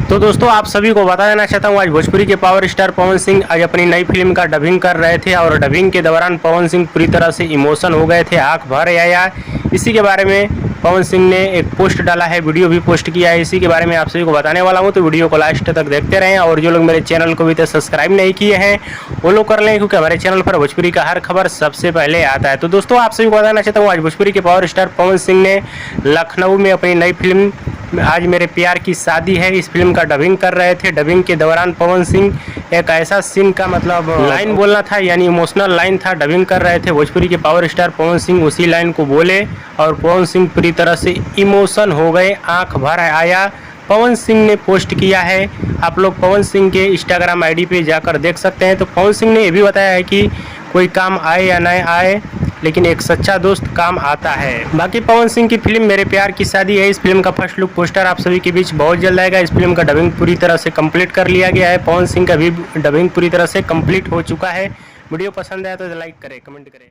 तो दोस्तों आप सभी को बता देना चाहता हूँ, आज भोजपुरी के पावर स्टार पवन सिंह आज अपनी नई फिल्म का डबिंग कर रहे थे और डबिंग के दौरान पवन सिंह पूरी तरह से इमोशन हो गए थे, आंख भर आया। इसी के बारे में पवन सिंह ने एक पोस्ट डाला है, वीडियो भी पोस्ट किया है। इसी के बारे में आप सभी को बताने वाला हूँ, तो वीडियो को लास्ट तक देखते रहें। और जो लोग मेरे चैनल को भी तक सब्सक्राइब नहीं किए हैं वो लोग कर लें, क्योंकि हमारे चैनल पर भोजपुरी का हर खबर सबसे पहले आता है। तो दोस्तों आप सभी को बताना चाहता हूँ, आज भोजपुरी के पावर स्टार पवन सिंह ने लखनऊ में अपनी नई फिल्म आज मेरे प्यार की शादी है, इस फिल्म का डबिंग कर रहे थे। डबिंग के दौरान पवन सिंह एक ऐसा सीन का मतलब लाइन बोलना था, यानी इमोशनल लाइन था, डबिंग कर रहे थे। भोजपुरी के पावर स्टार पवन सिंह उसी लाइन को बोले और पवन सिंह पूरी तरह से इमोशन हो गए, आंख भर आया। पवन सिंह ने पोस्ट किया है, आप लोग पवन सिंह के इंस्टाग्राम आईडी पे जाकर देख सकते हैं। तो पवन सिंह ने ये भी बताया है कि कोई काम आए या न आए, लेकिन एक सच्चा दोस्त काम आता है। बाकी पवन सिंह की फिल्म मेरे प्यार की शादी है, इस फिल्म का फर्स्ट लुक पोस्टर आप सभी के बीच बहुत जल्द आएगा। इस फिल्म का डबिंग पूरी तरह से कंप्लीट कर लिया गया है, पवन सिंह का भी डबिंग पूरी तरह से कंप्लीट हो चुका है। वीडियो पसंद आया तो लाइक करें, कमेंट करें।